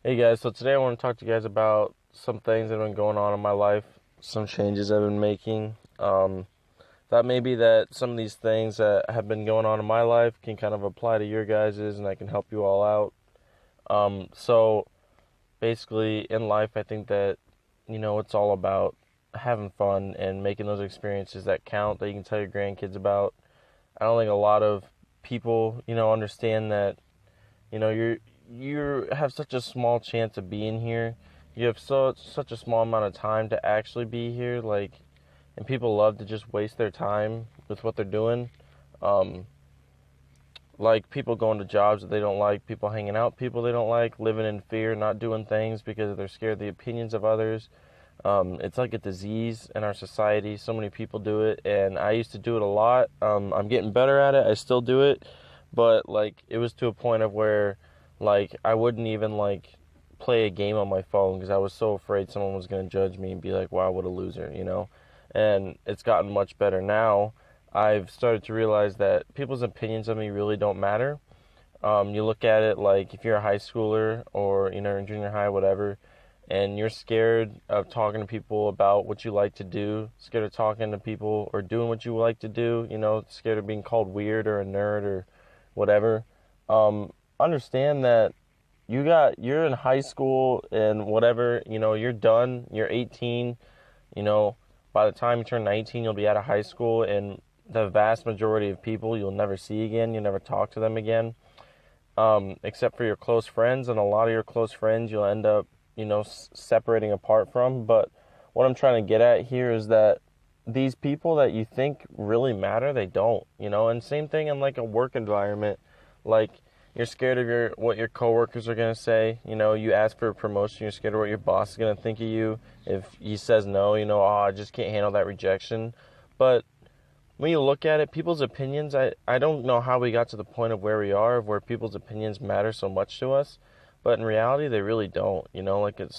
Hey guys, so today I want to talk to you guys about some things that have been going on in my life, some changes I've been making. That maybe that some of these things that have been going on in my life can kind of apply to your guys's, and I can help you all out. So basically in life, I think that it's all about having fun and making those experiences that count that you can tell your grandkids about. I don't think a lot of people, understand that you have such a small chance of being here. You have such a small amount of time to actually be here, and people love to just waste their time with what they're doing. Um, like people going to jobs that they don't like, people hanging out, people they don't like, living in fear, not doing things because they're scared of the opinions of others. It's like a disease in our society. So many people do it, and I used to do it a lot. I'm getting better at it. I still do it, but it was to a point of where I wouldn't even play a game on my phone because I was so afraid someone was going to judge me and be like, "Wow, what a loser." And it's gotten much better now. I've started to realize that people's opinions of me really don't matter. You look at it like if you're a high schooler or in junior high, whatever, and you're scared of talking to people about what you like to do, scared of talking to people or doing what you like to do, scared of being called weird or a nerd or whatever. Understand that you're in high school and whatever, you're done, you're 18, you know, by the time you turn 19, you'll be out of high school, and the vast majority of people you'll never see again, you'll never talk to them again, except for your close friends, and a lot of your close friends you'll end up, separating apart from. But what I'm trying to get at here is that these people that you think really matter, they don't, and same thing in a work environment. Like, you're scared of what your coworkers are gonna say. You ask for a promotion, you're scared of what your boss is gonna think of you. If he says no, oh, I just can't handle that rejection. But when you look at it, people's opinions, I don't know how we got to the point of where we are, of where people's opinions matter so much to us. But in reality, they really don't. What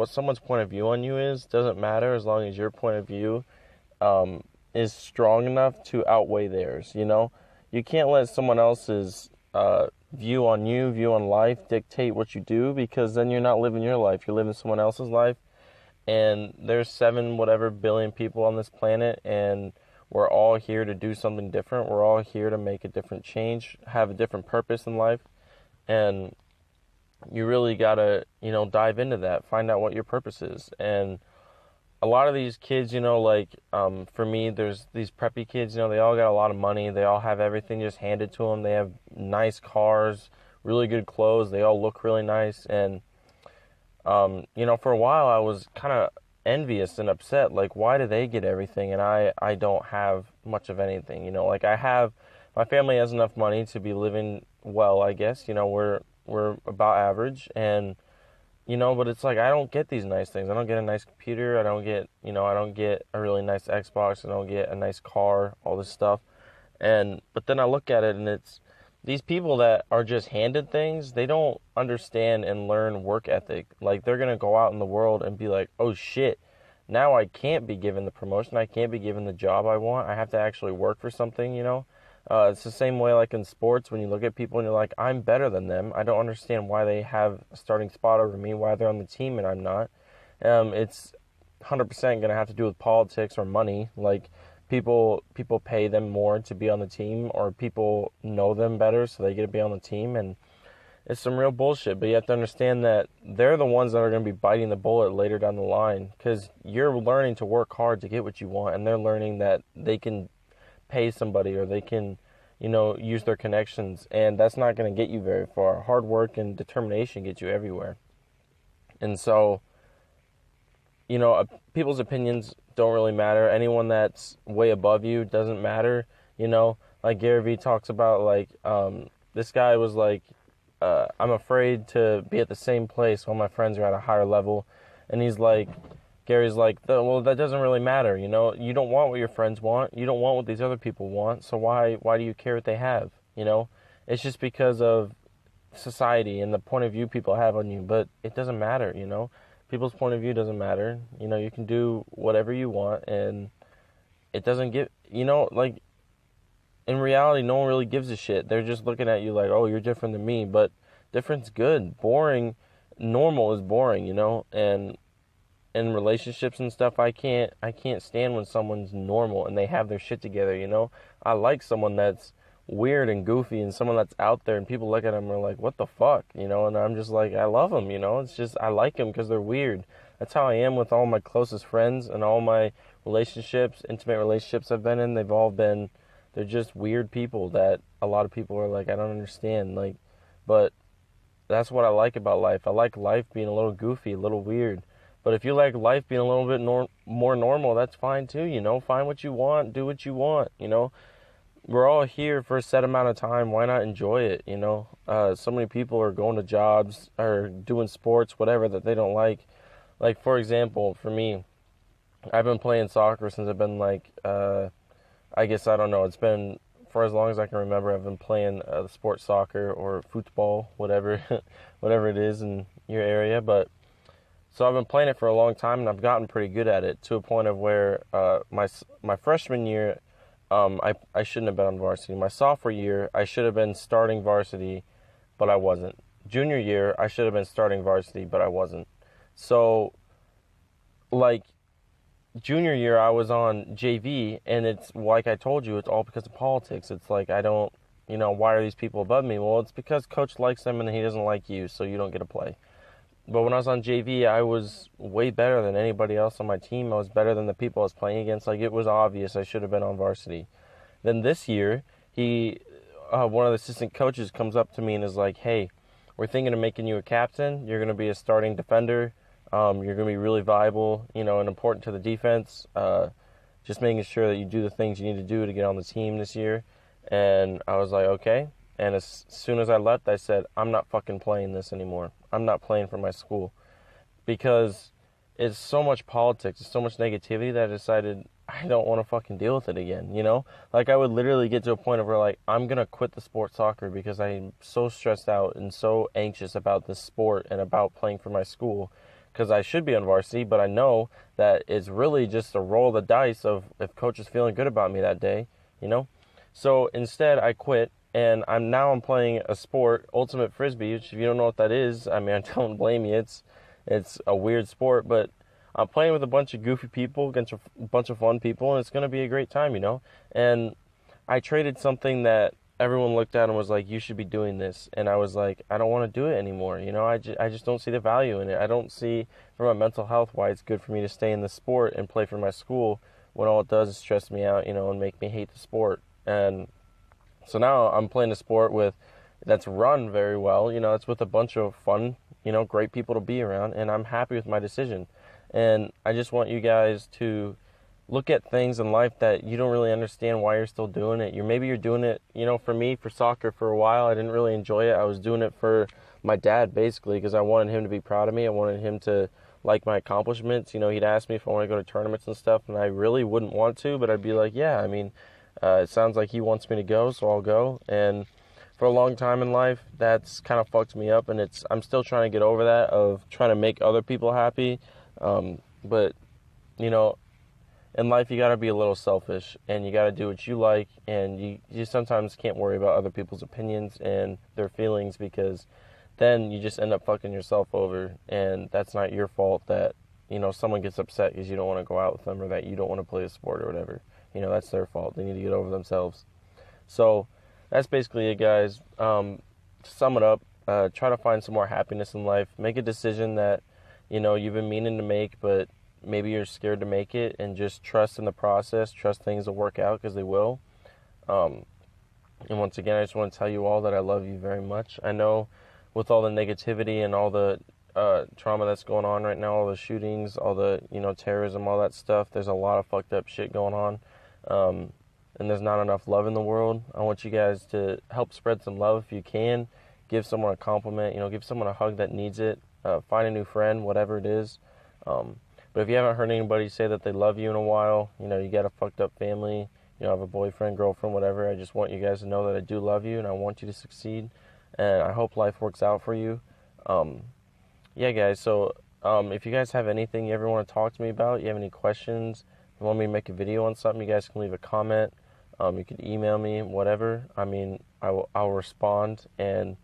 someone's point of view on you is doesn't matter as long as your point of view is strong enough to outweigh theirs. You can't let someone else's view on you, view on life, dictate what you do, because then you're not living your life. You're living someone else's life. And there's 7 whatever billion people on this planet, and we're all here to do something different. We're all here to make a different change, have a different purpose in life. And you really gotta, dive into that, find out what your purpose is. And a lot of these kids, for me, there's these preppy kids, they all got a lot of money. They all have everything just handed to them. They have nice cars, really good clothes. They all look really nice. And, for a while I was kind of envious and upset. Like, why do they get everything and I don't have much of anything? My family has enough money to be living well, I guess. We're about average, and but it's like I don't get these nice things. I don't get a nice computer. I don't get a really nice Xbox. I don't get a nice car, all this stuff. But then I look at it, and it's these people that are just handed things, they don't understand and learn work ethic. Like, they're going to go out in the world and be like, "Oh shit, now I can't be given the promotion. I can't be given the job I want. I have to actually work for something." It's the same way like in sports when you look at people and you're like, I'm better than them. I don't understand why they have a starting spot over me, why they're on the team and I'm not. It's 100% going to have to do with politics or money. Like, people pay them more to be on the team, or people know them better so they get to be on the team, and it's some real bullshit. But you have to understand that they're the ones that are going to be biting the bullet later down the line, because you're learning to work hard to get what you want, and they're learning that they can pay somebody, or they can, use their connections, and that's not going to get you very far. Hard work and determination get you everywhere. And so, people's opinions don't really matter. Anyone that's way above you doesn't matter. Like Gary Vee talks about, this guy was like, I'm afraid to be at the same place when my friends are at a higher level. And Gary's like, well, that doesn't really matter. You don't want what your friends want. You don't want what these other people want. So why do you care what they have? It's just because of society and the point of view people have on you. But it doesn't matter. People's point of view doesn't matter. You can do whatever you want, and it doesn't give, in reality, no one really gives a shit. They're just looking at you like, oh, you're different than me. But different's good. Boring normal is boring, you know, and in relationships and stuff, I can't stand when someone's normal and they have their shit together, you know. I like someone that's weird and goofy and someone that's out there and people look at them and are like, what the fuck, you know, and I'm just like, I love them, you know. It's just I like them because they're weird. That's how I am with all my closest friends and all my relationships, intimate relationships I've been in. They're just weird people that a lot of people are like, I don't understand, like, but that's what I like about life. I like life being a little goofy, a little weird. But if you like life being a little bit more normal, that's fine too, you know. Find what you want, do what you want, you know. We're all here for a set amount of time. Why not enjoy it, you know? So many people are going to jobs or doing sports, whatever, that they don't like. Like, for example, for me, I've been playing soccer since I've been like, I guess, I don't know, it's been for as long as I can remember. I've been playing the sport soccer or football, whatever, whatever it is in your area. But so I've been playing it for a long time, and I've gotten pretty good at it to a point of where my freshman year, I shouldn't have been on varsity. My sophomore year, I should have been starting varsity, but I wasn't. Junior year, I should have been starting varsity, but I wasn't. So, like, junior year, I was on JV, and it's like I told you, it's all because of politics. It's like, I don't, you know, why are these people above me? Well, it's because coach likes them and he doesn't like you, so you don't get to play. But when I was on JV, I was way better than anybody else on my team. I was better than the people I was playing against. Like, it was obvious I should have been on varsity. Then this year, one of the assistant coaches comes up to me and is like, hey, we're thinking of making you a captain. You're going to be a starting defender. You're going to be really viable, you know, and important to the defense. Just making sure that you do the things you need to do to get on the team this year. And I was like, okay. And as soon as I left, I said, I'm not fucking playing this anymore. I'm not playing for my school. Because it's so much politics, it's so much negativity that I decided I don't want to fucking deal with it again, you know? Like, I would literally get to a point of where, like, I'm going to quit the sport soccer because I'm so stressed out and so anxious about this sport and about playing for my school. Because I should be on varsity, but I know that it's really just a roll of the dice of if coach is feeling good about me that day, you know? So instead, I quit, and I'm playing a sport, ultimate frisbee, which if you don't know what that is, I mean, I don't blame you. It's a weird sport, but I'm playing with a bunch of goofy people, against a bunch of fun people, and it's going to be a great time, you know? And I traded something that everyone looked at and was like, you should be doing this. And I was like, I don't want to do it anymore, you know? I just don't see the value in it. I don't see, from my mental health, why it's good for me to stay in the sport and play for my school when all it does is stress me out, you know, and make me hate the sport. And so now I'm playing a sport that's run very well, you know, it's with a bunch of fun, you know, great people to be around, and I'm happy with my decision. And I just want you guys to look at things in life that you don't really understand why you're still doing it. Maybe you're doing it, you know, for me, for soccer for a while, I didn't really enjoy it. I was doing it for my dad, basically, because I wanted him to be proud of me. I wanted him to like my accomplishments. You know, he'd ask me if I want to go to tournaments and stuff, and I really wouldn't want to, but I'd be like, yeah, I mean, it sounds like he wants me to go, so I'll go. And for a long time in life, that's kind of fucked me up, and I'm still trying to get over that, of trying to make other people happy. But, you know, in life you got to be a little selfish, and you got to do what you like, and you sometimes can't worry about other people's opinions and their feelings, because then you just end up fucking yourself over, and that's not your fault that, you know, someone gets upset because you don't want to go out with them, or that you don't want to play a sport or whatever. You know, that's their fault. They need to get over themselves. So that's basically it, guys. To sum it up, try to find some more happiness in life. Make a decision that, you know, you've been meaning to make, but maybe you're scared to make it, and just trust in the process. Trust things will work out, because they will. And once again, I just want to tell you all that I love you very much. I know with all the negativity and all the trauma that's going on right now, all the shootings, all the, you know, terrorism, all that stuff, there's a lot of fucked up shit going on. And there's not enough love in the world. I want you guys to help spread some love if you can. Give someone a compliment, you know, give someone a hug that needs it. Find a new friend, whatever it is. But if you haven't heard anybody say that they love you in a while, you know, you got a fucked up family, you know, have a boyfriend, girlfriend, whatever, I just want you guys to know that I do love you, and I want you to succeed, and I hope life works out for you. Yeah, guys, so if you guys have anything you ever want to talk to me about, you have any questions, you want me to make a video on something, you guys can leave a comment. You can email me, whatever. I mean, I'll respond, and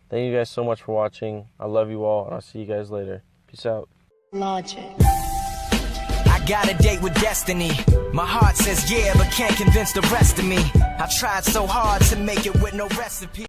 Thank you guys so much for watching. I love you all, and I'll see you guys later. Peace out. Logic. I got a date with destiny. My heart says yeah, but can't convince the rest of me. I tried so hard to make it with no recipe.